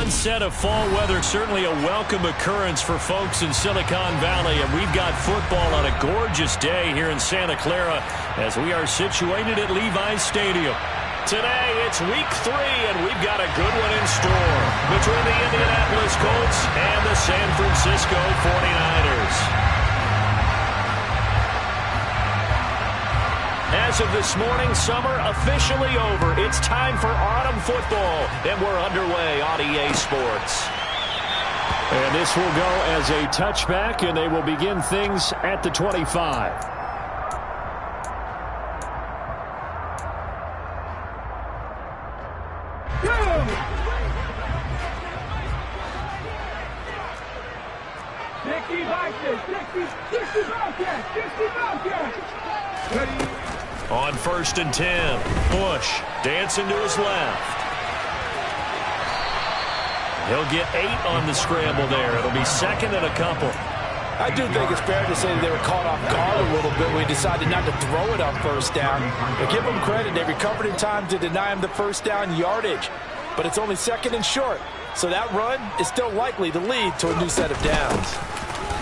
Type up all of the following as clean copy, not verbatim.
onset of fall weather, certainly a welcome occurrence for folks in Silicon Valley. And we've got football on a gorgeous day here in Santa Clara as we are situated at Levi's Stadium. Today, it's week 3, and we've got a good one in store between the Indianapolis Colts and the San Francisco 49ers. As of this morning, summer officially over. It's time for autumn football, and we're underway on EA Sports. And this will go as a touchback, and they will begin things at the 25. On 1st and 10, Bush dancing to his left. He'll get 8 on the scramble there. It'll be 2nd and a couple. I do think it's fair to say that they were caught off guard a little bit when we decided not to throw it on 1st down. But give them credit. They recovered in time to deny him the 1st down yardage. But it's only 2nd and short. So that run is still likely to lead to a new set of downs.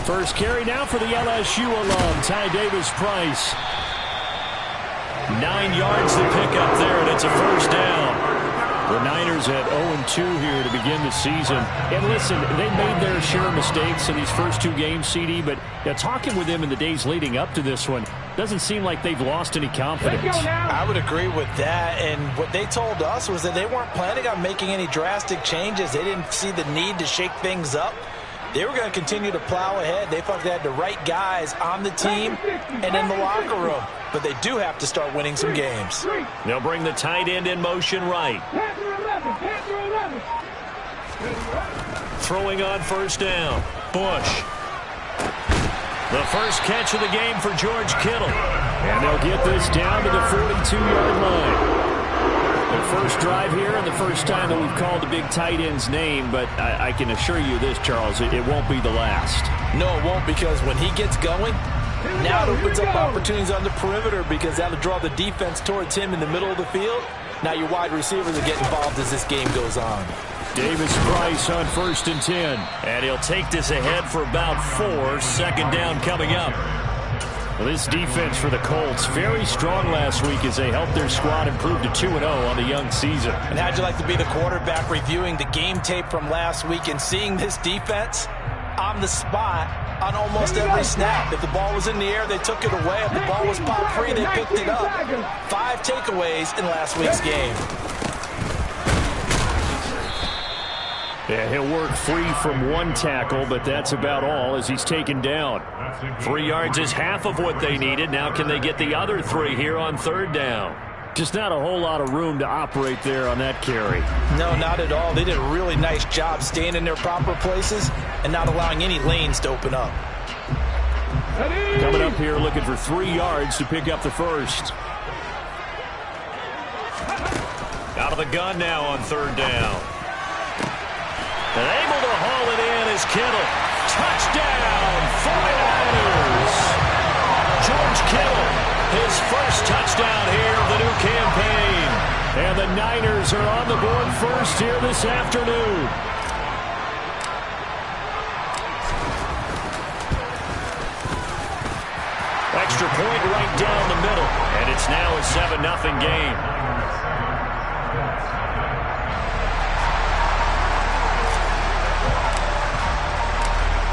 First carry now for the LSU alum, Ty Davis-Price. 9 yards to pick up there, and it's a 1st down. The Niners at 0-2 here to begin the season. And listen, they made their share of mistakes in these first 2 games, CD, but talking with them in the days leading up to this one, doesn't seem like they've lost any confidence. I would agree with that, and what they told us was that they weren't planning on making any drastic changes. They didn't see the need to shake things up. They were going to continue to plow ahead. They felt they had the right guys on the team and in the locker room. But they do have to start winning some games. They'll bring the tight end in motion right. Throwing on 1st down. Bush. The first catch of the game for George Kittle. And they'll get this down to the 42-yard line. The first drive here and the first time that we've called the big tight end's name, but I can assure you this, Charles, it won't be the last. No, it won't, because when he gets going, now it opens up opportunities on the perimeter because that'll draw the defense towards him in the middle of the field. Now your wide receivers will get involved as this game goes on. Davis-Price on 1st and 10. And he'll take this ahead for about 4. 2nd down coming up. Well, this defense for the Colts, very strong last week as they helped their squad improve to 2-0 on the young season. And how'd you like to be the quarterback reviewing the game tape from last week and seeing this defense on the spot on almost every snap? If the ball was in the air, they took it away. If the ball was pop free, they picked it up. 5 takeaways in last week's game. Yeah, he'll work free from 1 tackle, but that's about all as he's taken down. 3 yards is half of what they needed. Now can they get the other 3 here on 3rd down? Just not a whole lot of room to operate there on that carry. No, not at all. They did a really nice job staying in their proper places and not allowing any lanes to open up. Coming up here looking for 3 yards to pick up the first. Out of the gun now on 3rd down. And able to haul it in is Kittle. Touchdown, 49ers. George Kittle, his first touchdown here of the new campaign. And the Niners are on the board first here this afternoon. Extra point right down the middle. And it's now a 7-0 game.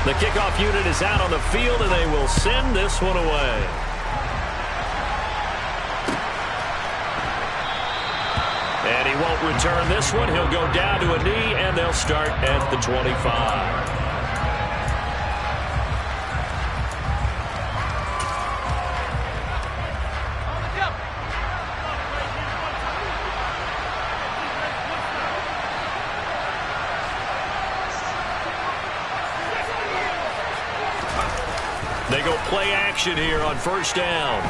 The kickoff unit is out on the field, and they will send this one away. And he won't return this one. He'll go down to a knee, and they'll start at the 25. They go play action here on 1st down.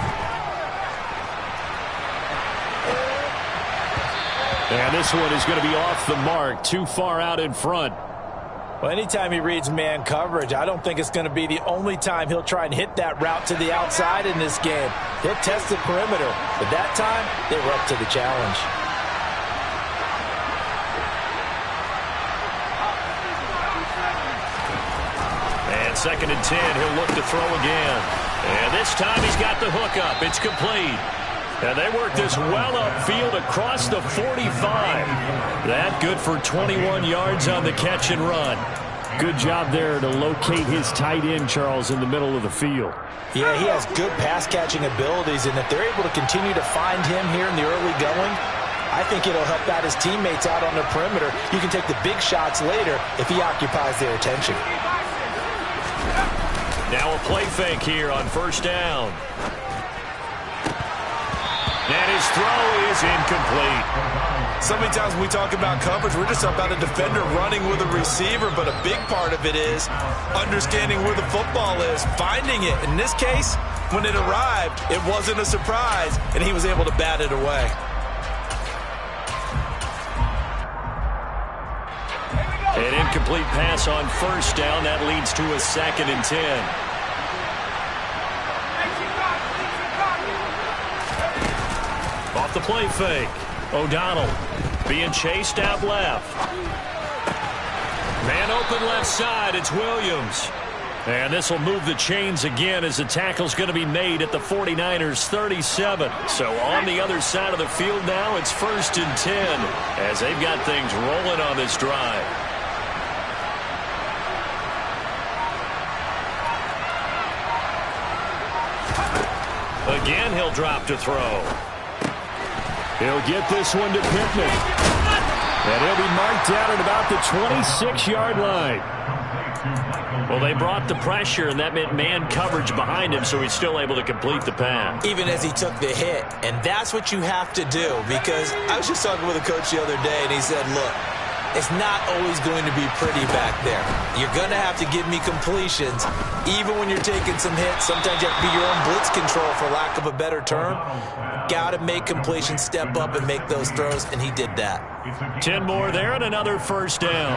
And this one is going to be off the mark, too far out in front. Well, anytime he reads man coverage, I don't think it's going to be the only time he'll try and hit that route to the outside in this game. He'll test the perimeter, but that time they were up to the challenge. 2nd and 10. He'll look to throw again. And this time he's got the hook up. It's complete. And they work this well upfield across the 45. That good for 21 yards on the catch and run. Good job there to locate his tight end, Charles, in the middle of the field. Yeah, he has good pass-catching abilities, and if they're able to continue to find him here in the early going, I think it'll help out his teammates out on the perimeter. You can take the big shots later if he occupies their attention. Now a play fake here on 1st down. And his throw is incomplete. So many times when we talk about coverage, we're just about a defender running with a receiver, but a big part of it is understanding where the football is, finding it. In this case, when it arrived, it wasn't a surprise, and he was able to bat it away. An incomplete pass on 1st down. That leads to a 2nd and 10. Off the play fake. O'Donnell being chased out left. Man open left side. It's Williams. And this will move the chains again as the tackle's going to be made at the 49ers 37. So on the other side of the field now, it's 1st and 10 as they've got things rolling on this drive. Again, he'll drop to throw. He'll get this one to Pittman. And he'll be marked down at about the 26-yard line. Well, they brought the pressure, and that meant man coverage behind him, so he's still able to complete the pass. Even as he took the hit. And that's what you have to do, because I was just talking with a coach the other day, and he said, look, it's not always going to be pretty back there. You're going to have to give me completions. Even when you're taking some hits, sometimes you have to be your own blitz control, for lack of a better term. Got to make completions, step up, and make those throws, and he did that. 10 more there and another 1st down.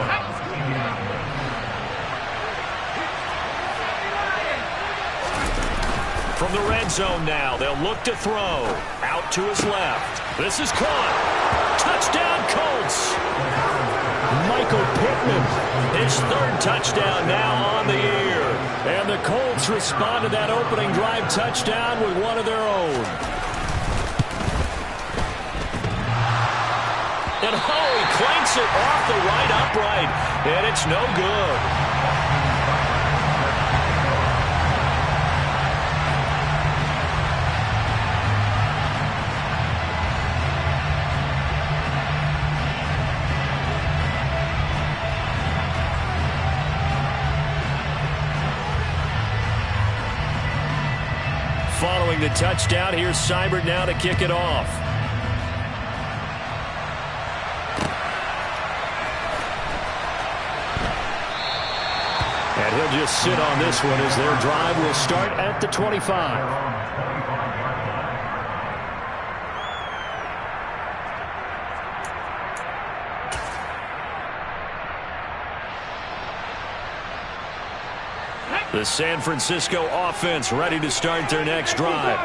From the red zone now, they'll look to throw. Out to his left. This is caught. Touchdown, Colts. Michael Pittman, his 3rd touchdown now on the year. And the Colts respond to that opening drive touchdown with one of their own. And he clanks it off the right upright, and it's no good. Following the touchdown, here's Seibert now to kick it off. And he'll just sit on this one as their drive will start at the 25. The San Francisco offense ready to start their next drive.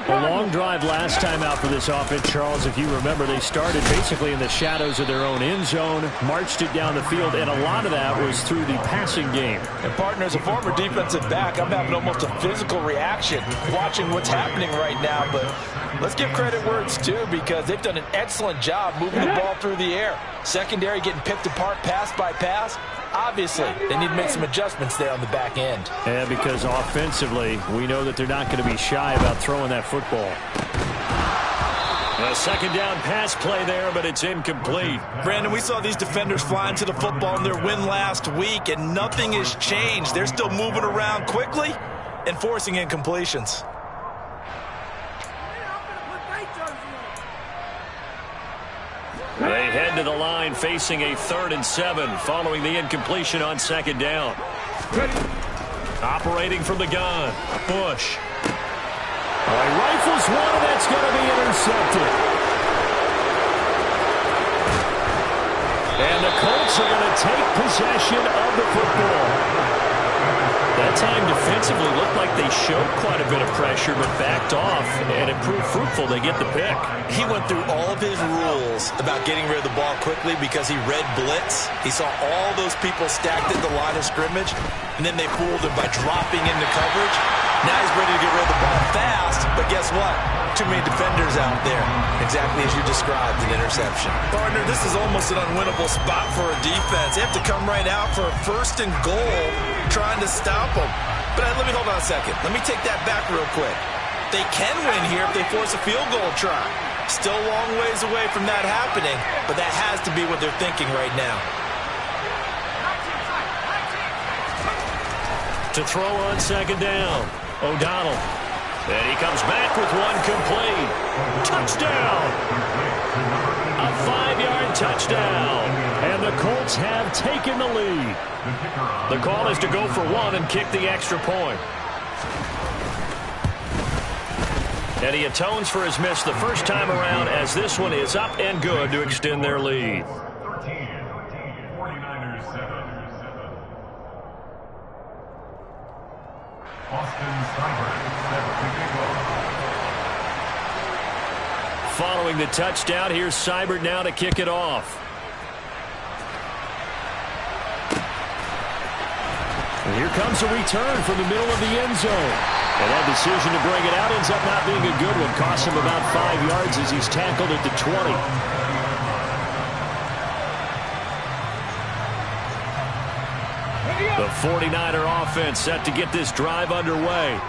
A long drive last time out for this offense, Charles. If you remember, they started basically in the shadows of their own end zone, marched it down the field, and a lot of that was through the passing game. And, partner, as a former defensive back, I'm having almost a physical reaction watching what's happening right now. But let's give credit where it's due, because they've done an excellent job moving the ball through the air. Secondary getting picked apart pass by pass. Obviously, they need to make some adjustments there on the back end. Yeah, because offensively, we know that they're not going to be shy about throwing that football. A 2nd down pass play there, but it's incomplete. Brandon, we saw these defenders flying to the football in their win last week, and nothing has changed. They're still moving around quickly and forcing incompletions. They head to the line facing a 3rd and 7 following the incompletion on 2nd down. Operating from the gun, Bush. He rifles one, and that's going to be intercepted. And the Colts are going to take possession of the football. That time defensively looked like they showed quite a bit of pressure but backed off, and it proved fruitful. They get the pick. He went through all of his rules about getting rid of the ball quickly because he read blitz. He saw all those people stacked at the line of scrimmage, and then they fooled him by dropping into coverage. Now he's ready to get rid of the ball fast, but guess what? Too many defenders out there. Exactly as you described, an interception. Partner, this is almost an unwinnable spot for a defense. They have to come right out for a 1st and goal trying to stop them. But let me hold on a second. Let me take that back real quick. They can win here if they force a field goal try. Still a long ways away from that happening, but that has to be what they're thinking right now. To throw on 2nd down, O'Donnell. And he comes back with one complete. Touchdown! A 5-yard touchdown. And the Colts have taken the lead. The call is to go for 1 and kick the extra point. And he atones for his miss the first time around as this one is up and good to extend their lead. 49ers 7. Austin Seibert set to kick off. Following the touchdown, here's Seibert now to kick it off. And here comes a return from the middle of the end zone. And that decision to bring it out ends up not being a good one. Costs him about 5 yards as he's tackled at the 20. The 49er offense set to get this drive underway.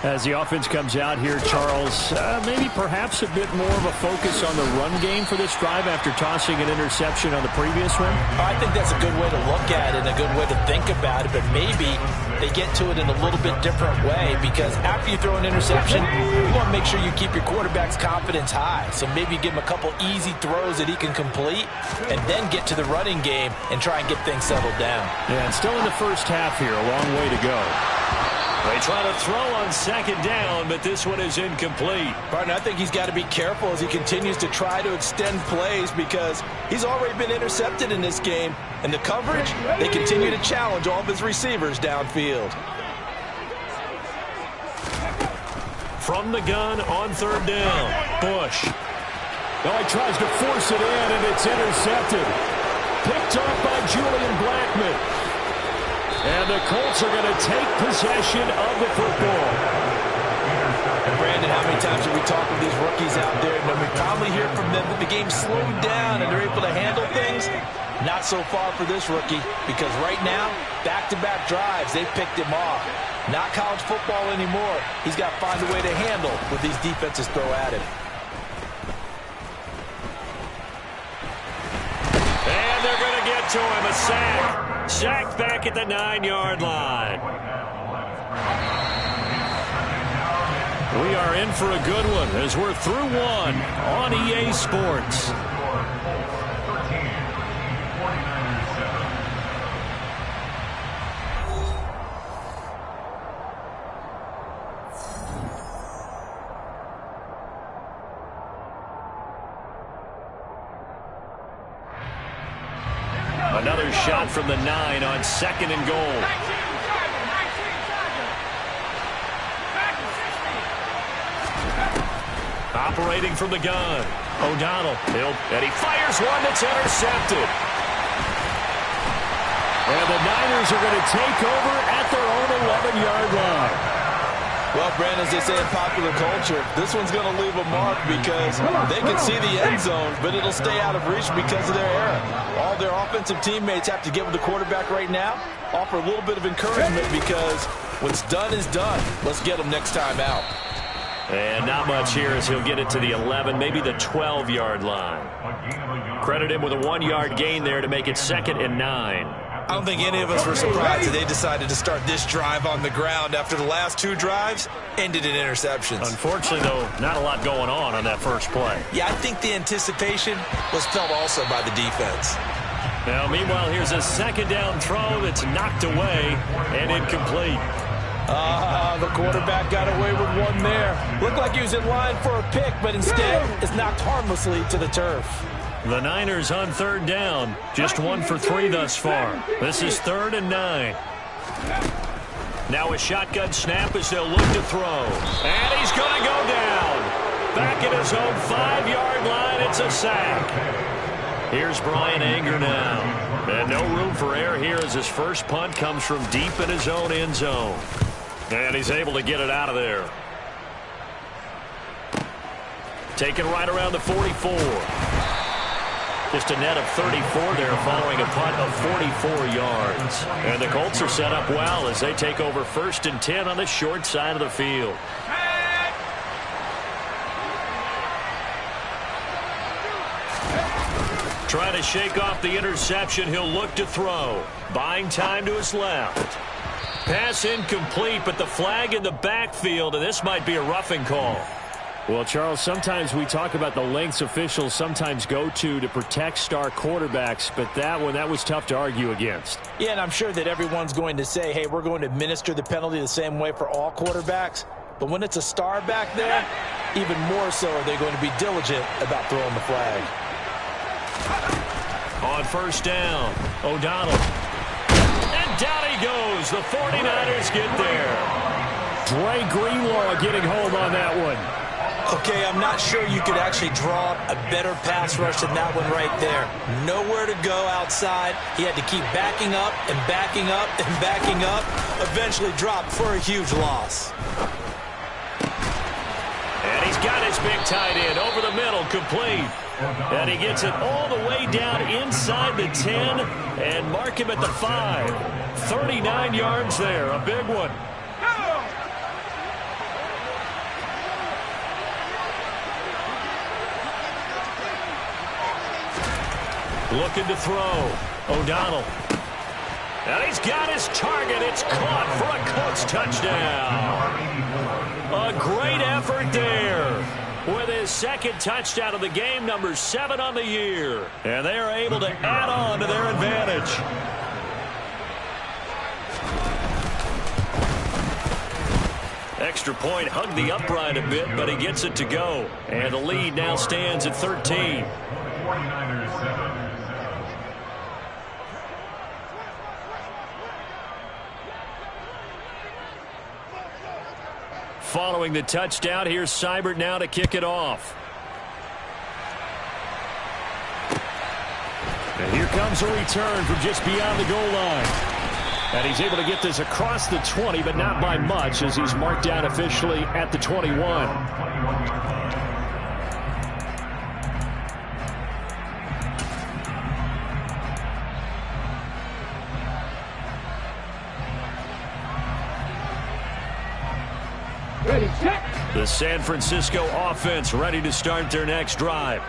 As the offense comes out here, Charles, maybe perhaps a bit more of a focus on the run game for this drive after tossing an interception on the previous one? I think that's a good way to look at it and a good way to think about it, but maybe they get to it in a little bit different way because after you throw an interception, you want to make sure you keep your quarterback's confidence high. So maybe give him a couple easy throws that he can complete and then get to the running game and try and get things settled down. Yeah, and still in the first half here, a long way to go. They try to throw on 2nd down, but this one is incomplete. Partner, I think he's got to be careful as he continues to try to extend plays because he's already been intercepted in this game. And the coverage, they continue to challenge all of his receivers downfield. From the gun on 3rd down, Bush. Oh, he tries to force it in, and it's intercepted. Picked off by Julian Blackmon. And the Colts are going to take possession of the football. And Brandon, how many times have we talked with these rookies out there? And we probably hear from them that the game slowed down and they're able to handle things. Not so far for this rookie because right now, back-to-back drives, they picked him off. Not college football anymore. He's got to find a way to handle what these defenses throw at him. And they're going to get to him, a sack. Sacked back at the 9-yard line. We are in for a good one as we're through one on EA Sports. Another shot from the 9 on 2nd and goal. Operating from the gun. O'Donnell. And he fires one that's intercepted. And the Niners are going to take over at their own 11-yard line. Well, Brandon, as they say in popular culture, this one's going to leave a mark because they can see the end zone, but it'll stay out of reach because of their error. All their offensive teammates have to get with the quarterback right now, offer a little bit of encouragement because what's done is done. Let's get them next time out. And not much here as he'll get it to the 11, maybe the 12-yard line. Credit him with a 1-yard gain there to make it 2nd and 9. I don't think any of us were surprised that they decided to start this drive on the ground after the last 2 drives ended in interceptions. Unfortunately, though, not a lot going on that first play. Yeah, I think the anticipation was felt also by the defense. Now, meanwhile, here's a 2nd down throw that's knocked away and incomplete. The quarterback got away with one there. Looked like he was in line for a pick, but instead it's knocked harmlessly to the turf. The Niners on 3rd down. Just 1 for 3 thus far. This is 3rd and 9. Now a shotgun snap as they'll look to throw. And he's going to go down. Back at his own 5-yard line, it's a sack. Here's Bryan Anger now. And no room for error here as his first punt comes from deep in his own end zone. And he's able to get it out of there. Taken right around the 44. Just a net of 34 there following a punt of 44 yards. And the Colts are set up well as they take over 1st and 10 on the short side of the field. Trying to shake off the interception, he'll look to throw. Buying time to his left. Pass incomplete, but the flag in the backfield, and this might be a roughing call. Well, Charles, sometimes we talk about the lengths officials sometimes go to protect star quarterbacks, but that was tough to argue against. Yeah, and I'm sure that everyone's going to say, hey, we're going to administer the penalty the same way for all quarterbacks. But when it's a star back there, even more so are they going to be diligent about throwing the flag. On 1st down, O'Donnell. And down he goes. The 49ers get there. Dre Greenlaw getting home on that one. Okay, I'm not sure you could actually draw a better pass rush than that one right there. Nowhere to go outside. He had to keep backing up and backing up and backing up. Eventually dropped for a huge loss. And he's got his big tight end over the middle, complete. And he gets it all the way down inside the 10 and mark him at the 5. 39 yards there, a big one. Looking to throw. O'Donnell. And he's got his target. It's caught for a Colts touchdown. A great effort there. With his 2nd touchdown of the game, number 7 on the year. And they are able to add on to their advantage. Extra point hugged the upright a bit, but he gets it to go. And the lead now stands at 13. 49ers 7. Following the touchdown, here's Seibert now to kick it off. And here comes a return from just beyond the goal line. And he's able to get this across the 20, but not by much as he's marked down officially at the 21. The San Francisco offense ready to start their next drive.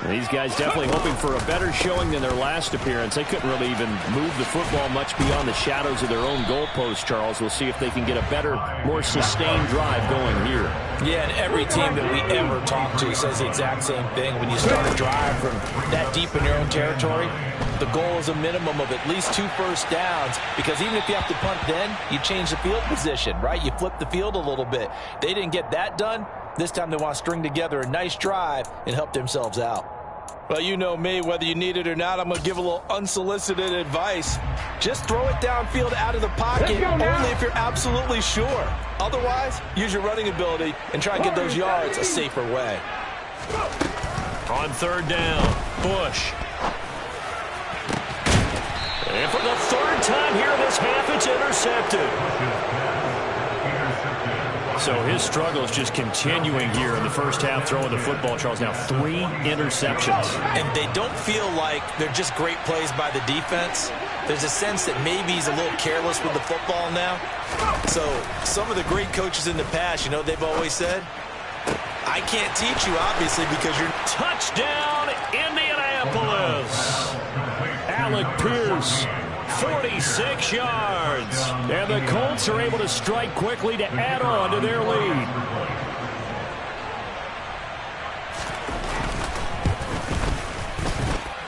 These guys definitely hoping for a better showing than their last appearance. They couldn't really even move the football much beyond the shadows of their own goalpost, Charles. We'll see if they can get a better, more sustained drive going here. Yeah, and every team that we ever talk to says the exact same thing. When you start a drive from that deep in your own territory, the goal is a minimum of at least 2 first downs, because even if you have to punt then, you change the field position, right? You flip the field a little bit. They didn't get that done. This time they want to string together a nice drive and help themselves out. Well, you know me, whether you need it or not, I'm going to give a little unsolicited advice. Just throw it downfield out of the pocket, only if you're absolutely sure. Otherwise, use your running ability and try and get those yards a safer way. On 3rd down, Bush. And for the 3rd time here in this half, it's intercepted. So his struggle is just continuing here in the first half, throwing the football, Charles. Now 3 interceptions. And they don't feel like they're just great plays by the defense. There's a sense that maybe he's a little careless with the football now. So some of the great coaches in the past, you know, they've always said, I can't teach you, obviously, because you're... Touchdown, Indianapolis. Alec Pierce. 46 yards. And the Colts are able to strike quickly to add on to their lead.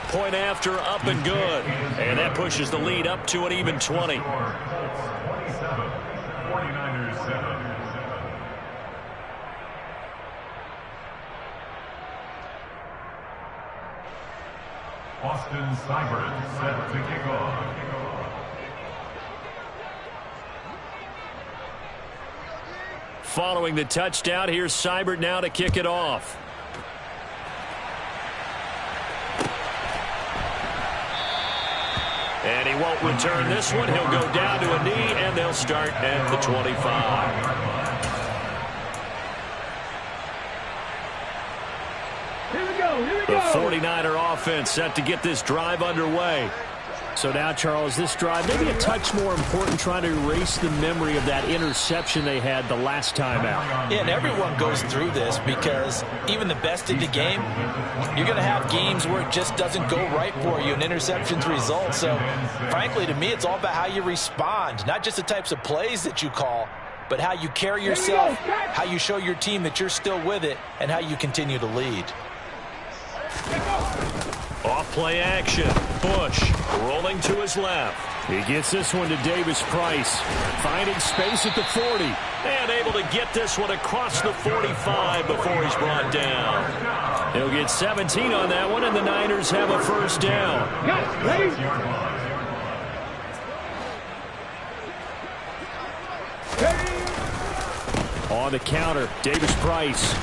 Point after, up and good. And that pushes the lead up to an even 20. 49ers 7. Austin Seibert set to kick off. Following the touchdown, here's Seibert now to kick it off. And he won't return this one. He'll go down to a knee, and they'll start at the 25. The 49er offense set to get this drive underway. So now, Charles, this drive maybe a touch more important, trying to erase the memory of that interception they had the last time out. Yeah, and everyone goes through this because even the best in the game, you're going to have games where it just doesn't go right for you and interceptions result. So, frankly, to me, it's all about how you respond, not just the types of plays that you call, but how you carry yourself, how you show your team that you're still with it, and how you continue to lead. Off play action. Bush rolling to his left. He gets this one to Davis Price. Finding space at the 40. And able to get this one across the 45 before he's brought down. He'll get 17 on that one, and the Niners have a first down. On the counter, Davis Price.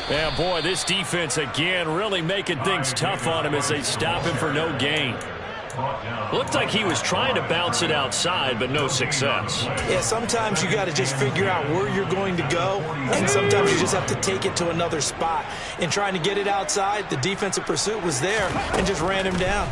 Yeah, boy, this defense again really making things tough on him as they stop him for no gain. Looked like he was trying to bounce it outside, but no success. Yeah, sometimes you got to just figure out where you're going to go, and sometimes you just have to take it to another spot. In trying to get it outside, the defensive pursuit was there and just ran him down.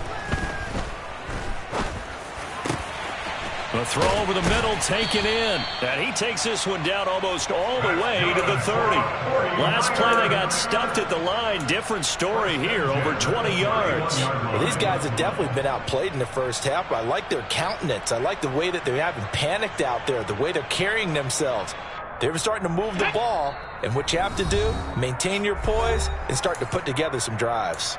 The throw over the middle taken in. And he takes this one down almost all the way to the 30. Last play they got stuffed at the line. Different story here, over 20 yards. Well, these guys have definitely been outplayed in the first half. I like their countenance. I like the way that they haven't panicked out there, the way they're carrying themselves. They were starting to move the ball, and what you have to do, maintain your poise and start to put together some drives.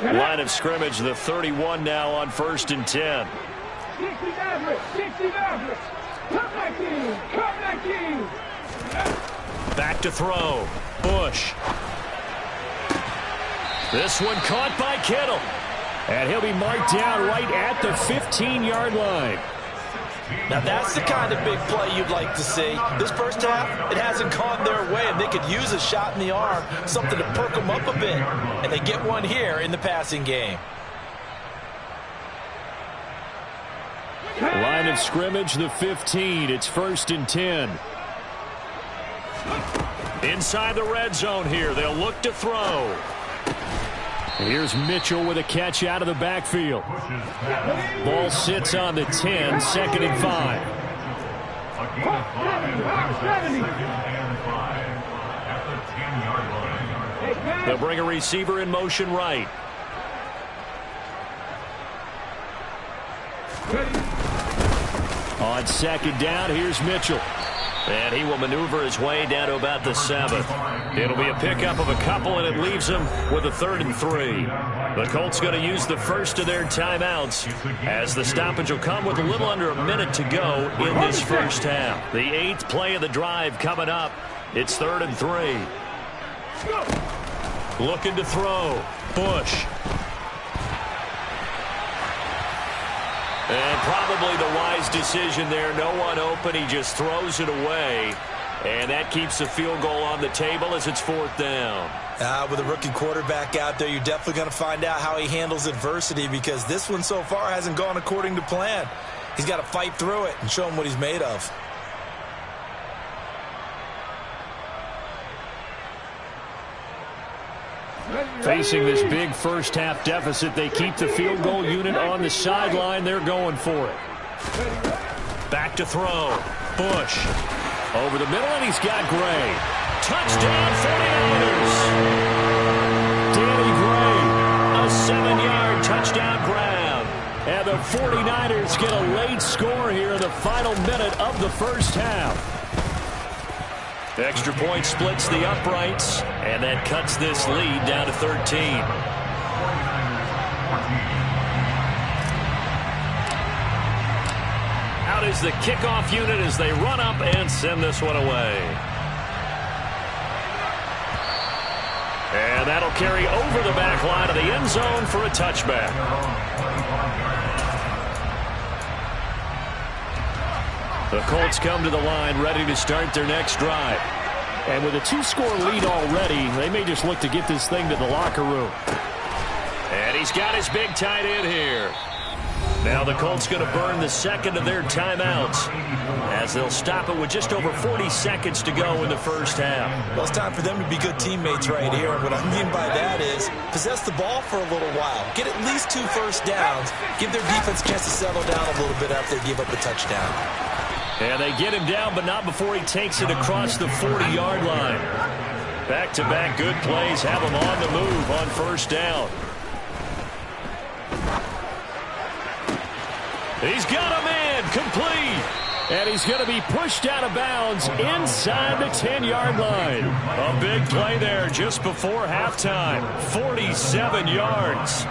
Line of scrimmage, the 31 now on 1st and 10. Back to throw. Bush. This one caught by Kittle. And he'll be marked down right at the 15-yard line. Now, that's the kind of big play you'd like to see. This first half, it hasn't gone their way, and they could use a shot in the arm, something to perk them up a bit. And they get one here in the passing game. Line of scrimmage, the 15. It's 1st and 10. Inside the red zone here. They'll look to throw. Here's Mitchell with a catch out of the backfield. Ball sits on the 10, 2nd and 5. They'll bring a receiver in motion right. On 2nd down, here's Mitchell. And he will maneuver his way down to about the 7th. It'll be a pickup of a couple, and it leaves him with a 3rd and 3. The Colts going to use the first of their timeouts as the stoppage will come with a little under a minute to go in this first half. The 8th play of the drive coming up. It's 3rd and 3. Looking to throw. Bush. And probably the wise decision there. No one open. He just throws it away. And that keeps the field goal on the table as it's 4th down. With a rookie quarterback out there, you're definitely going to find out how he handles adversity, because this one so far hasn't gone according to plan. He's got to fight through it and show him what he's made of. Facing this big first half deficit, they keep the field goal unit on the sideline. They're going for it. Back to throw. Bush. Over the middle, and he's got Gray. Touchdown, 49ers. Danny Gray. A 7-yard touchdown grab. And the 49ers get a late score here in the final minute of the first half. Extra point splits the uprights, and that cuts this lead down to 13. out is the kickoff unit as they run up and send this one away. And that'll carry over the back line of the end zone for a touchback. The Colts come to the line ready to start their next drive. And with a 2-score lead already, they may just look to get this thing to the locker room. And he's got his big tight end here. Now the Colts going to burn the second of their timeouts as they'll stop it with just over 40 seconds to go in the first half. Well, it's time for them to be good teammates right here. And what I mean by that is possess the ball for a little while. Get at least 2 first downs. Give their defense a chance to settle down a little bit after they give up a touchdown. And they get him down, but not before he takes it across the 40-yard line. Back-to-back good plays have him on the move on first down. He's got a man complete. And he's going to be pushed out of bounds inside the 10-yard line. A big play there just before halftime. 47 yards.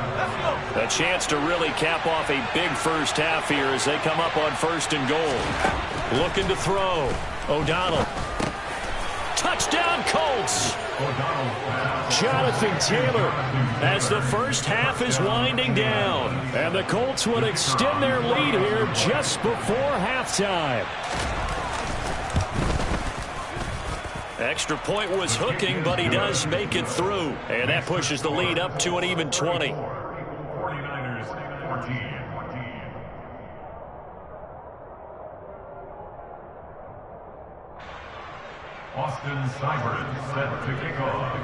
A chance to really cap off a big first half here as they come up on 1st and goal. Looking to throw. O'Donnell. Touchdown Colts. Jonathan Taylor as the first half is winding down. And the Colts would extend their lead here just before halftime. Extra point was hooking, but he does make it through. And that pushes the lead up to an even 20. 49ers 14. Austin Seibert set to kick off.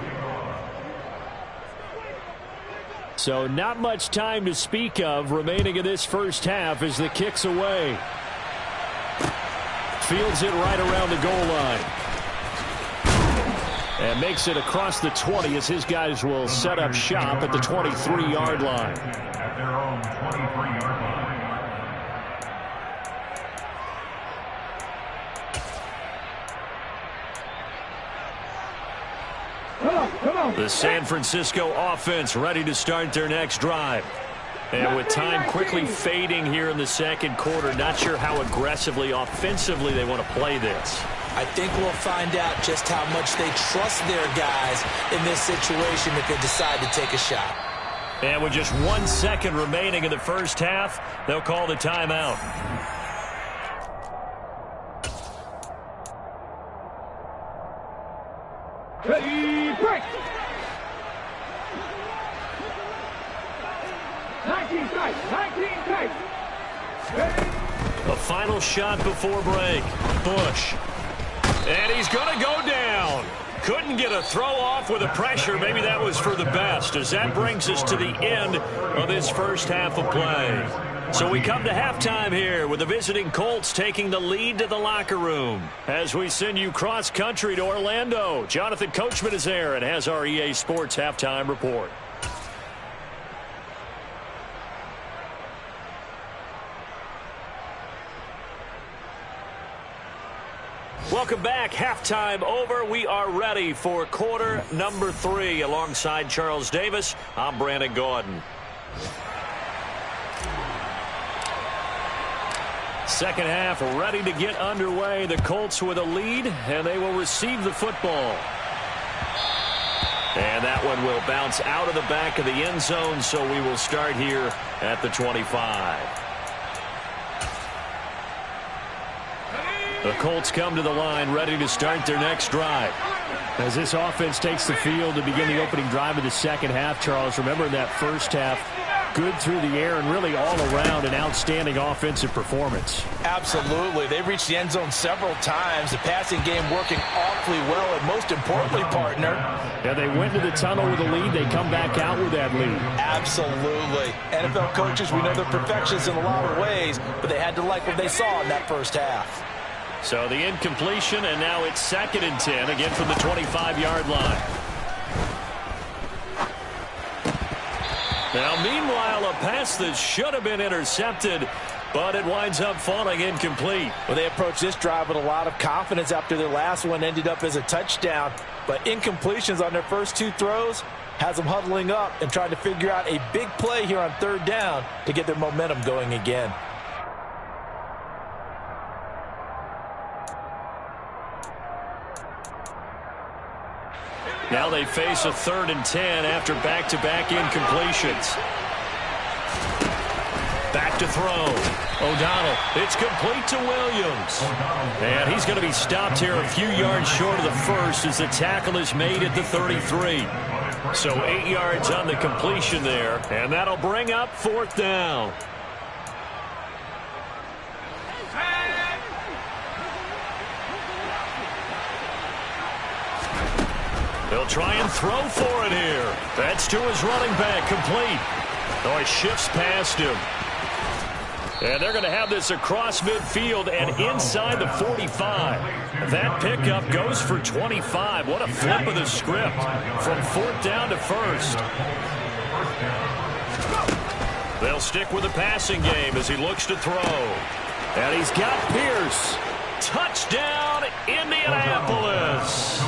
So not much time to speak of remaining in this first half as the kick's away. Fields it right around the goal line. And makes it across the 20 as his guys will set up shop at the 23-yard line. At their own 23-yard line. The San Francisco offense ready to start their next drive. And with time quickly fading here in the second quarter, not sure how aggressively, offensively they want to play this. I think we'll find out just how much they trust their guys in this situation if they decide to take a shot. And with just 1 second remaining in the first half, they'll call the timeout. Ready, break! 19 strikes, 19 strikes! A final shot before break. Bush. And he's going to go down. Couldn't get a throw off with the pressure. Maybe that was for the best, as that brings us to the end of this first half of play. So we come to halftime here with the visiting Colts taking the lead to the locker room. As we send you cross-country to Orlando, Jonathan Coachman is there and has our EA Sports halftime report. Welcome back. Halftime over. We are ready for quarter number 3. Alongside Charles Davis, I'm Brandon Gaudin. Second half ready to get underway. The Colts with a lead, and they will receive the football. And that one will bounce out of the back of the end zone, so we will start here at the 25. The Colts come to the line ready to start their next drive. As this offense takes the field to begin the opening drive of the second half, Charles, remember in that first half, good through the air and really all around an outstanding offensive performance. Absolutely. They reached the end zone several times. The passing game working awfully well, and most importantly, partner. Yeah, they went to the tunnel with a lead. They come back out with that lead. Absolutely. NFL coaches, we know they're perfectionists in a lot of ways, but they had to like what they saw in that first half. So the incompletion, and now it's 2nd and 10, again from the 25-yard line. Now, meanwhile, a pass that should have been intercepted, but it winds up falling incomplete. Well, they approached this drive with a lot of confidence after their last one ended up as a touchdown, but incompletions on their first 2 throws has them huddling up and trying to figure out a big play here on 3rd down to get their momentum going again. Now they face a 3rd and 10 after back-to-back incompletions. Back to throw. O'Donnell. It's complete to Williams. And he's going to be stopped here a few yards short of the first as the tackle is made at the 33. So 8 yards on the completion there, and that'll bring up 4th down. They'll try and throw for it here. That's to his running back, complete. Oh, he shifts past him. And they're going to have this across midfield and inside the 45. That pickup goes for 25. What a flip of the script from 4th down to 1st. They'll stick with the passing game as he looks to throw. And he's got Pierce. Touchdown, Indianapolis.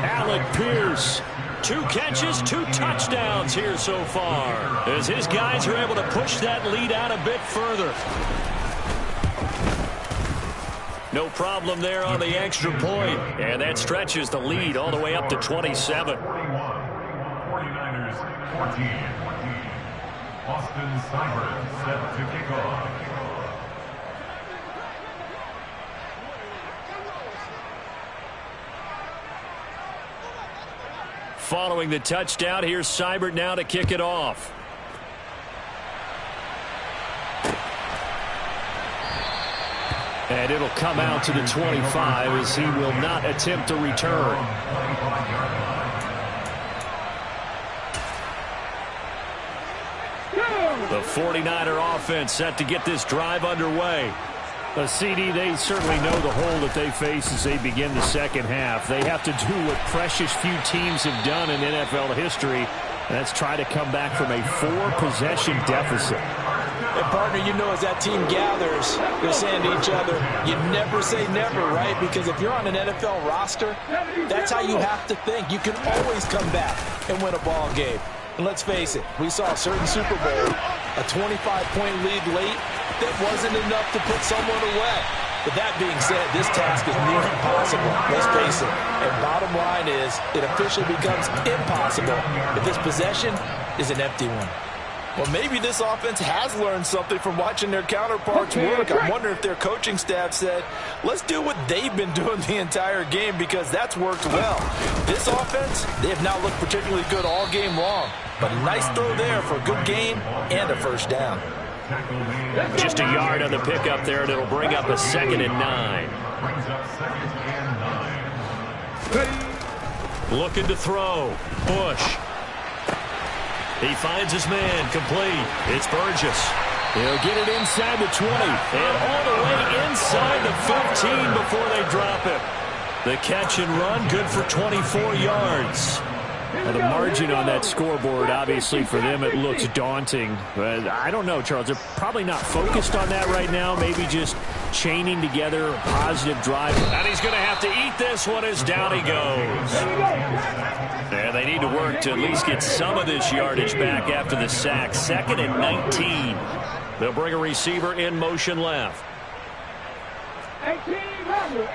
Alec Pierce. 2 catches, 2 touchdowns here so far, as his guys are able to push that lead out a bit further. No problem there on the extra point, and that stretches the lead all the way up to 27. 49ers 14. Austin Seibert set to kick off. Following the touchdown, here's Seibert now to kick it off. And it'll come out to the 25 as he will not attempt to return. The 49er offense set to get this drive underway. CD, they certainly know the hole that they face as they begin the second half. They have to do what precious few teams have done in NFL history, and that's try to come back from a 4-possession deficit. And partner, you know, as that team gathers, they're saying to each other, you never say never, right? Because if you're on an NFL roster, that's how you have to think. You can always come back and win a ball game. And let's face it, we saw a certain Super Bowl, a 25-point lead late, that wasn't enough to put someone away. But that being said, this task is near impossible. Let's face it. And bottom line is, it officially becomes impossible if this possession is an empty one. Well, maybe this offense has learned something from watching their counterparts work. I wonder if their coaching staff said, let's do what they've been doing the entire game, because that's worked well. This offense, they have not looked particularly good all game long. But a nice throw there for a good gain and a 1st down. Just a yard on the pickup there, and it'll bring up a 2nd and 9. Looking to throw. Bush. He finds his man, complete. It's Burgess. He'll get it inside the 20 and all the way inside the 15 before they drop it. The catch and run, good for 24 yards. Well, the margin on that scoreboard, obviously, for them, it looks daunting. But I don't know, Charles. They're probably not focused on that right now. Maybe just chaining together a positive drive. And he's going to have to eat this one as down he goes. And they need to work to at least get some of this yardage back after the sack. 2nd and 19. They'll bring a receiver in motion left. 18 Randall.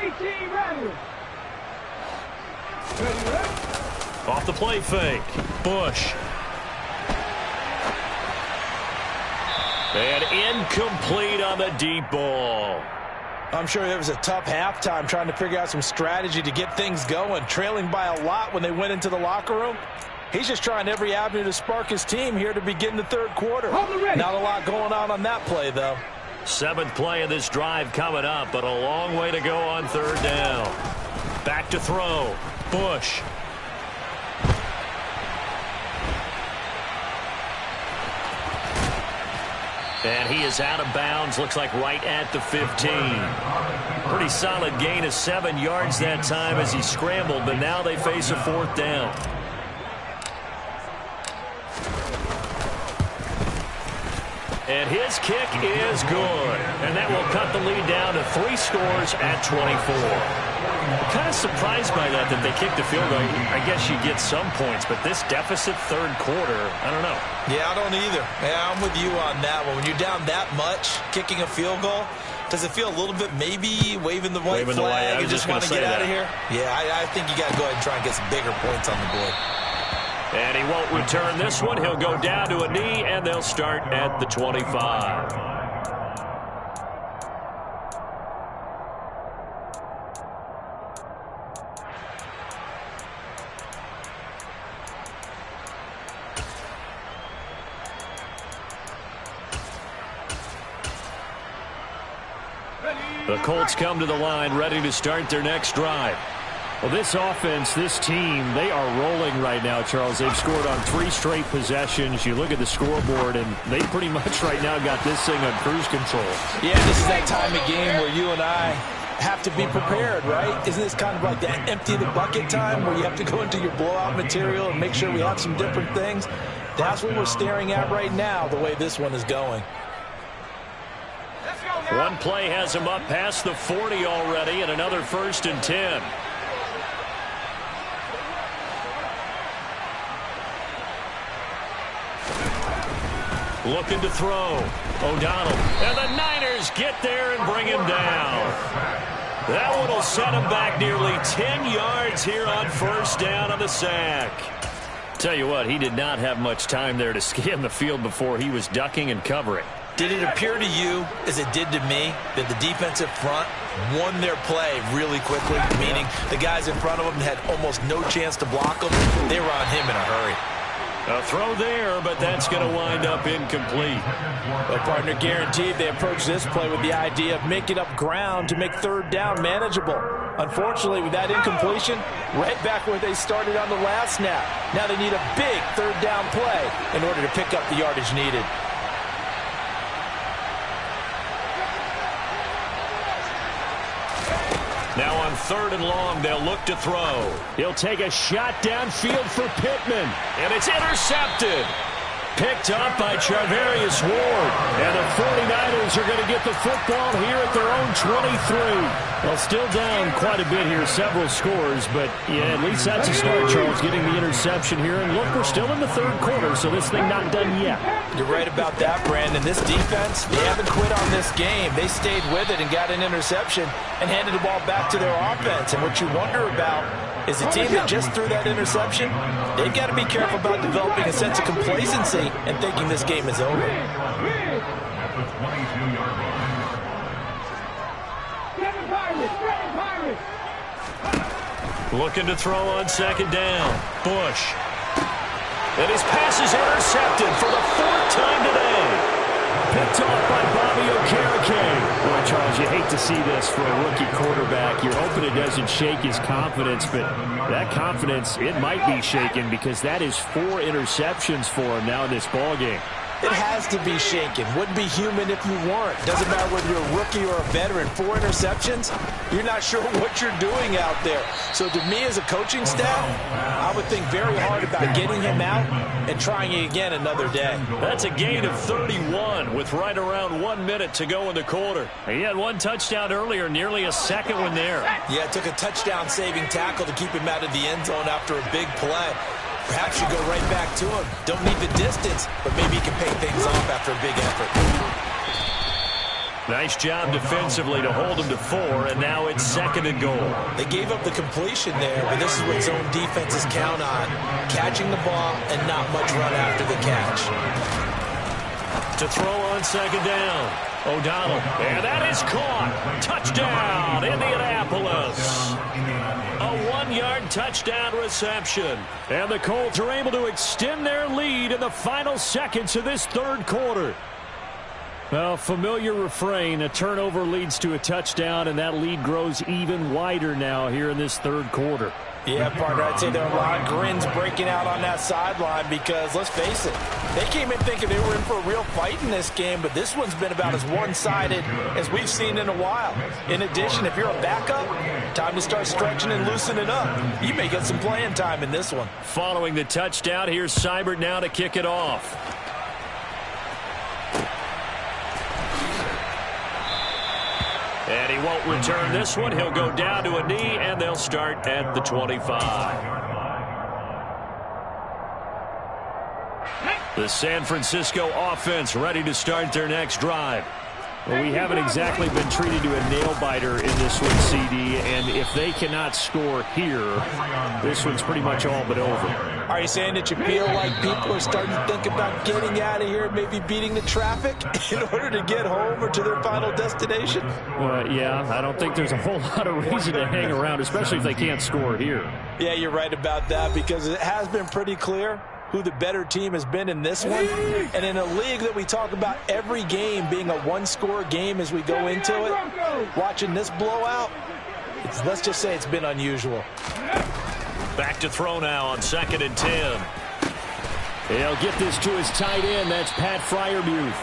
Off the play fake. Bush. And incomplete on the deep ball. I'm sure there was a tough halftime trying to figure out some strategy to get things going, trailing by a lot when they went into the locker room. He's just trying every avenue to spark his team here to begin the 3rd quarter. Not a lot going on that play, though. 7th play of this drive coming up, but a long way to go on 3rd down. Back to throw. Bush. And he is out of bounds, looks like right at the 15. Pretty solid gain of 7 yards that time as he scrambled, but now they face a 4th down. And his kick is good. And that will cut the lead down to 3 scores at 24. I'm kind of surprised by that they kicked the field goal. I guess you get some points, but this deficit 3rd quarter, I don't know. Yeah, I don't either. Yeah, I'm with you on that one. When you're down that much, kicking a field goal, Does it feel a little bit maybe waving the white Waving the white, flag I and was just just want to gonna get say out of that. here? Yeah, I think you got to go ahead and try and get some bigger points on the board. And he won't return this one. He'll go down to a knee, and they'll start at the 25. The Colts come to the line ready to start their next drive. Well, this offense, this team, they are rolling right now, Charles. They've scored on 3 straight possessions. You look at the scoreboard, and they pretty much right now got this thing on cruise control. Yeah, this is that time of game where you and I have to be prepared, right? Isn't this kind of like that empty the bucket time where you have to go into your blowout material and make sure we have some different things? That's what we're staring at right now, the way this one is going. One play has him up past the 40 already, and another 1st and 10. Looking to throw. O'Donnell. And the Niners get there and bring him down. That one will set him back nearly 10 yards here on 1st down on the sack. Tell you what, he did not have much time there to scan the field before he was ducking and covering. Did it appear to you, as it did to me, that the defensive front won their play really quickly? Meaning the guys in front of them had almost no chance to block them. They were on him in a hurry. A throw there, but that's going to wind up incomplete. Well, partner, guaranteed they approach this play with the idea of making up ground to make 3rd down manageable. Unfortunately, with that incompletion, right back where they started on the last snap. Now they need a big 3rd down play in order to pick up the yardage needed. Now on 3rd and long, they'll look to throw. He'll take a shot downfield for Pittman, and it's intercepted. Picked up by Charvarius Ward, and the 49ers are going to get the football here at their own 23. Well, still down quite a bit here, several scores, but yeah, at least that's a start, Charles, getting the interception here. And look, we're still in the 3rd quarter, so this thing not done yet. You're right about that, Brandon. This defense, they haven't quit on this game. They stayed with it and got an interception and handed the ball back to their offense. And what you wonder about is the team that just threw that interception, they've got to be careful about developing a sense of complacency and thinking this game is over. At the 22-yard line. Looking to throw on 2nd down. Bush. And his pass is intercepted for the 4th time today. Picked off by Bobby Okereke. Boy, Charles, you hate to see this for a rookie quarterback. You're hoping it doesn't shake his confidence, but that confidence, it might be shaken because that is 4 interceptions for him now in this ballgame. It has to be shaken. Wouldn't be human if you weren't. Doesn't matter whether you're a rookie or a veteran. 4 interceptions, you're not sure what you're doing out there. So to me as a coaching staff, I would think very hard about getting him out and trying it again another day. That's a gain of 31 with right around 1 minute to go in the quarter. He had 1 touchdown earlier, nearly a 2nd one there. Yeah, it took a touchdown-saving tackle to keep him out of the end zone after a big play. Perhaps you go right back to him. Don't need the distance, but maybe he can pay things off after a big effort. Nice job defensively to hold him to 4, and now it's 2nd and goal. They gave up the completion there, but this is what zone defenses count on. Catching the ball and not much run after the catch. To throw on 2nd down. O'Donnell, and that is caught. Touchdown, Indianapolis. A 1-yard touchdown reception. And the Colts are able to extend their lead in the final seconds of this 3rd quarter. Well, familiar refrain, a turnover leads to a touchdown, and that lead grows even wider now here in this 3rd quarter. Yeah, partner, I'd say there are a lot of grins breaking out on that sideline because, let's face it, they came in thinking they were in for a real fight in this game, but this one's been about as one-sided as we've seen in a while. In addition, if you're a backup, time to start stretching and loosening up. You may get some playing time in this one. Following the touchdown, here's Seibert now to kick it off. And he won't return this one. He'll go down to a knee, and they'll start at the 25. The San Francisco offense ready to start their next drive. Well, we haven't exactly been treated to a nail-biter in this one, CD, and if they cannot score here, this one's pretty much all but over. Are you saying that you feel like people are starting to think about getting out of here, maybe beating the traffic in order to get home or to their final destination? Yeah, I don't think there's a whole lot of reason to hang around, especially if they can't score here. Yeah, you're right about that, because it has been pretty clear who the better team has been in this one. And in a league that we talk about every game being a one-score game as we go into it, watching this blowout, let's just say it's been unusual. Back to throw now on 2nd and 10. He'll get this to his tight end. That's Pat Freiermuth.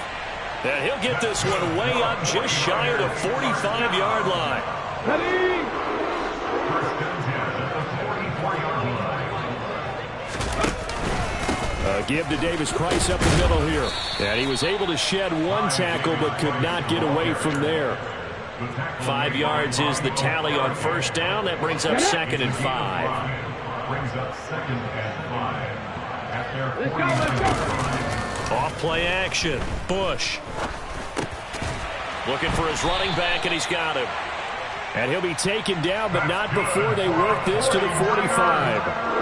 And he'll get this one way up just shy of the 45-yard line. Ready? Give to Davis Price up the middle here. And he was able to shed one tackle but could not get away from there. 5 yards is the tally on 1st down. That brings up 2nd and 5. Brings up 2nd and 5. At their Off play action. Bush. Looking for his running back, and he's got him. And he'll be taken down, but not before they work this to the 45.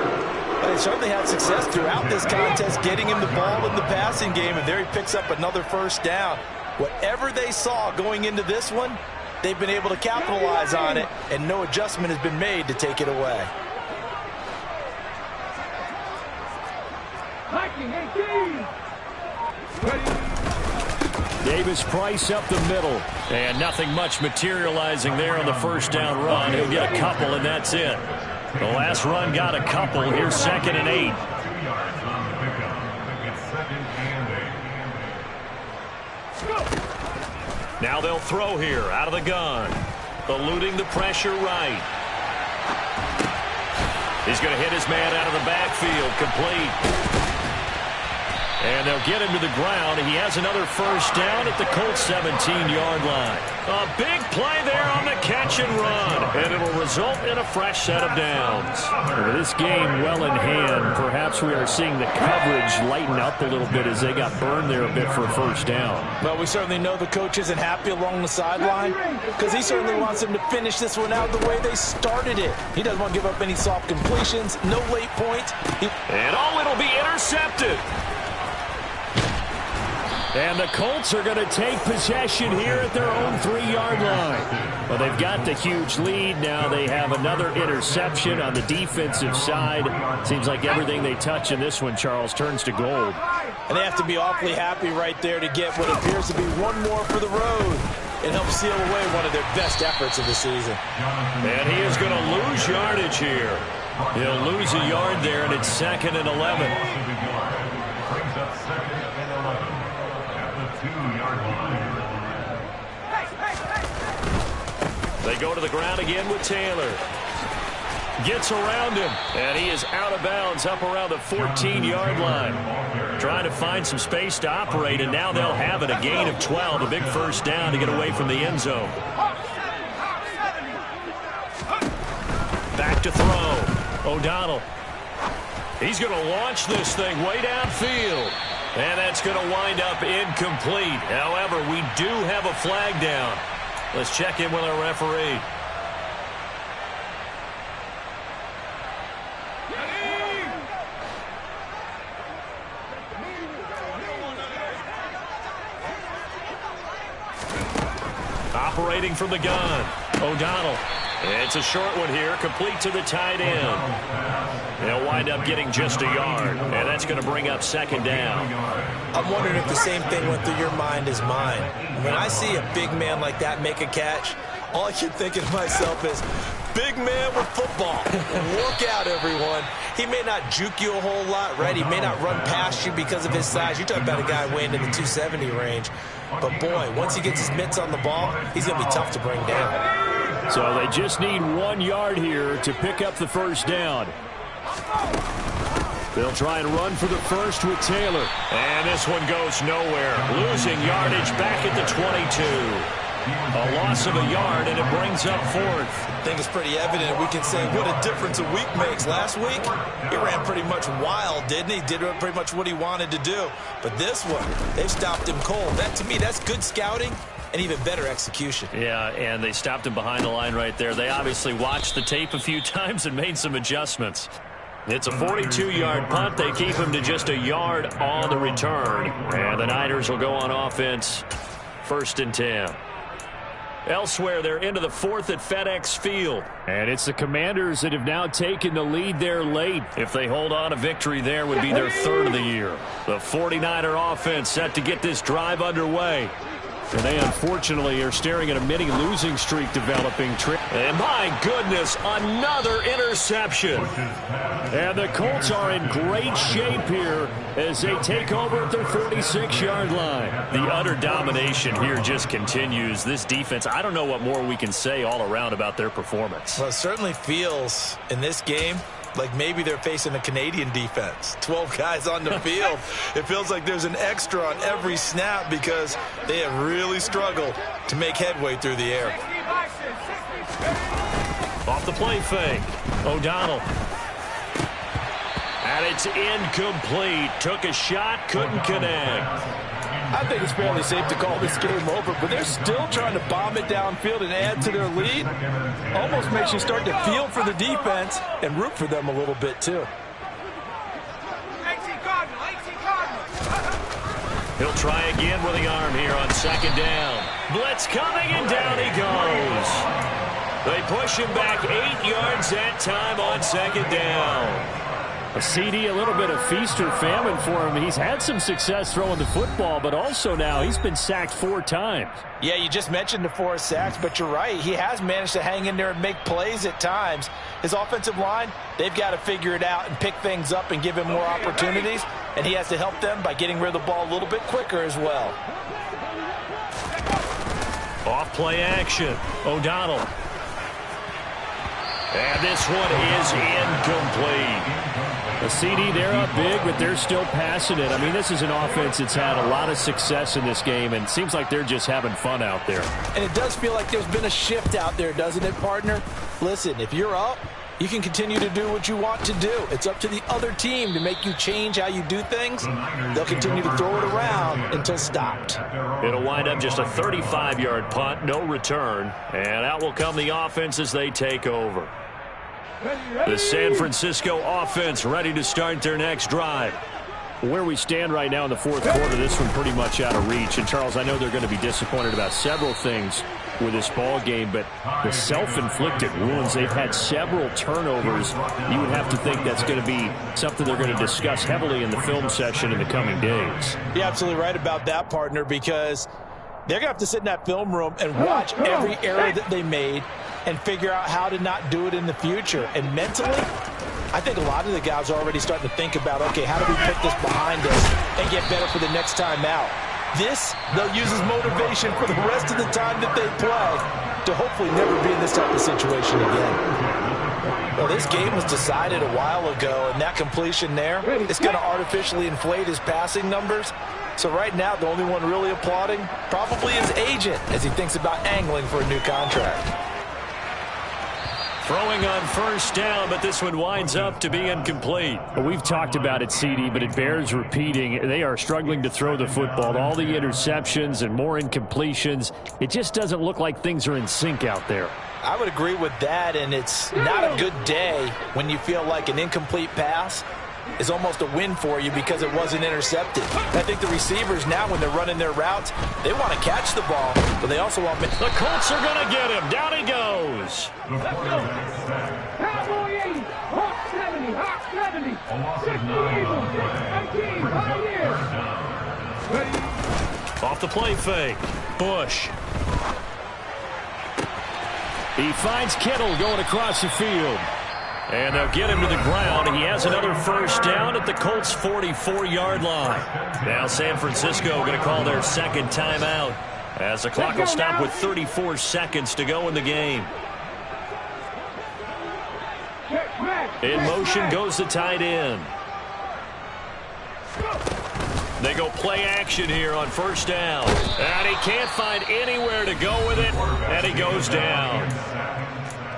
They certainly had success throughout this contest getting him the ball in the passing game, and there he picks up another 1st down. Whatever they saw going into this one, they've been able to capitalize on it, and no adjustment has been made to take it away. Davis Price up the middle. And nothing much materializing there on the 1st down run. He'll get a couple, and that's it. The last run got a couple. Here's 2nd and 8. 2 yards on the pickup. It's 2nd and 8. Now they'll throw here out of the gun. Eluding the pressure right. He's going to hit his man out of the backfield. Complete. And they'll get him to the ground. He has another 1st down at the Colts 17-yard line. A big play there on the catch and run. And it'll result in a fresh set of downs. With this game well in hand, perhaps we are seeing the coverage lighten up a little bit as they got burned there a bit for a 1st down. Well, we certainly know the coach isn't happy along the sideline, because he certainly wants them to finish this one out the way they started it. He doesn't want to give up any soft completions, no late points. And it'll be intercepted. And the Colts are going to take possession here at their own 3-yard line. Well, they've got the huge lead. Now they have another interception on the defensive side. Seems like everything they touch in this one, Charles, turns to gold. And they have to be awfully happy right there to get what appears to be one more for the road and help seal away one of their best efforts of the season. And he is going to lose yardage here. He'll lose a yard there, and it's 2nd and 11. Brings up 2nd and 11 at the 2-yard line. They go to the ground again with Taylor. Gets around him, and he is out of bounds up around the 14-yard line. Trying to find some space to operate, and now they'll have it. A gain of 12, a big 1st down to get away from the end zone. Back to throw. O'Donnell. He's going to launch this thing way downfield. And that's going to wind up incomplete. However, we do have a flag down. Let's check in with our referee. Operating from the gun. O'Donnell. It's a short one here, complete to the tight end. They'll wind up getting just a yard, and that's going to bring up 2nd down. I'm wondering if the same thing went through your mind as mine. When I see a big man like that make a catch, all I keep thinking to myself is, big man with football. Look out, everyone. He may not juke you a whole lot, right? He may not run past you because of his size. You're talking about a guy weighing in the 270 range. But, boy, once he gets his mitts on the ball, he's going to be tough to bring down. So they just need 1 yard here to pick up the 1st down. They'll try and run for the first with Taylor. And this one goes nowhere. Losing yardage back at the 22. A loss of a yard, and it brings up fourth. I think it's pretty evident. We can say what a difference a week makes. Last week, he ran pretty much wild, didn't he? Did pretty much what he wanted to do. But this one, they've stopped him cold. That, to me, that's good scouting and even better execution. Yeah, and they stopped him behind the line right there. They obviously watched the tape a few times and made some adjustments. It's a 42-yard punt. They keep him to just a yard on the return. And the Niners will go on offense, 1st and 10. Elsewhere, they're into the fourth at FedEx Field. And it's the Commanders that have now taken the lead there late. If they hold on, a victory there would be their 3rd of the year. The 49er offense set to get this drive underway. And they, unfortunately, are staring at a mini losing streak developing. And my goodness, another interception. And the Colts are in great shape here as they take over at their 46-yard line. The utter domination here just continues. This defense, I don't know what more we can say all around about their performance. Well, it certainly feels in this game like maybe they're facing a Canadian defense. 12 guys on the field. It feels like there's an extra on every snap because they have really struggled to make headway through the air. Off the play fake. O'Donnell. And it's incomplete. Took a shot, couldn't connect. I think it's fairly safe to call this game over, but they're still trying to bomb it downfield and add to their lead. Almost makes you start to feel for the defense and root for them a little bit, too. He'll try again with the arm here on 2nd down. Blitz coming, and down he goes. They push him back 8 yards that time on 2nd down. A CD, a little bit of feast or famine for him. He's had some success throwing the football, but also now he's been sacked 4 times. Yeah, you just mentioned the 4 sacks, but you're right. He has managed to hang in there and make plays at times. His offensive line, they've got to figure it out and pick things up and give him more opportunities, and he has to help them by getting rid of the ball a little bit quicker as well. Off play action. O'Donnell. And this one is incomplete. A CD, they're up big, but they're still passing it. I mean, this is an offense that's had a lot of success in this game, and it seems like they're just having fun out there. And it does feel like there's been a shift out there, doesn't it, partner? Listen, if you're up, you can continue to do what you want to do. It's up to the other team to make you change how you do things. They'll continue to throw it around until stopped. It'll wind up just a 35-yard punt, no return. And out will come the offense as they take over. The San Francisco offense ready to start their next drive. Where we stand right now in the 4th quarter, this one pretty much out of reach. And, Charles, I know they're going to be disappointed about several things with this ball game, but the self-inflicted wounds, they've had several turnovers. You would have to think that's going to be something they're going to discuss heavily in the film session in the coming days. You're absolutely right about that, partner, because they're going to have to sit in that film room and watch every error that they made and figure out how to not do it in the future. And mentally, I think a lot of the guys are already starting to think about, okay, how do we put this behind us and get better for the next time out? This, they'll use as motivation for the rest of the time that they play to hopefully never be in this type of situation again. Well, this game was decided a while ago, and that completion there is going to artificially inflate his passing numbers. So right now, the only one really applauding probably his agent as he thinks about angling for a new contract. Throwing on 1st down, but this one winds up to be incomplete. Well, we've talked about it, CD, but it bears repeating. They are struggling to throw the football. All the interceptions and more incompletions. It just doesn't look like things are in sync out there. I would agree with that, and it's not a good day when you feel like an incomplete pass is almost a win for you because it wasn't intercepted. I think the receivers now, when they're running their routes, they want to catch the ball, but they also want... The Colts are going to get him. Down he goes. Cowboy 80, Hawk 70, Hawk 70, 60 Eagles, 18, right here. Off the play fake. Bush. He finds Kittle going across the field. And they'll get him to the ground. He has another 1st down at the Colts' 44-yard line. Now San Francisco going to call their 2nd timeout as the clock will stop with 34 seconds to go in the game. In motion goes the tight end. They go play action here on first down. And he can't find anywhere to go with it, and he goes down.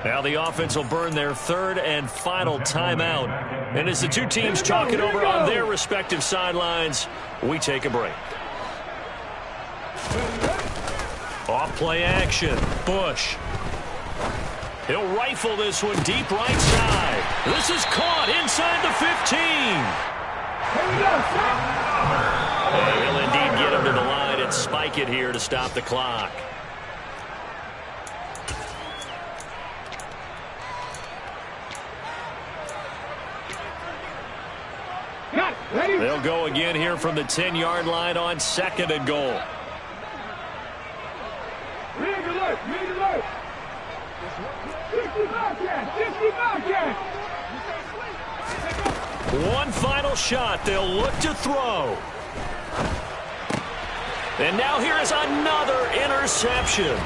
Now the offense will burn their third and final timeout. And as the two teams talk it over on their respective sidelines, we take a break. Off play action. Bush. He'll rifle this one deep right side. This is caught inside the 15. And he'll indeed get him to the line and spike it here to stop the clock. They'll go again here from the 10-yard line on second and goal. One final shot. They'll look to throw. And now here is another interception.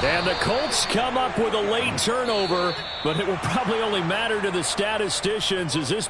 And the Colts come up with a late turnover, but it will probably only matter to the statisticians as this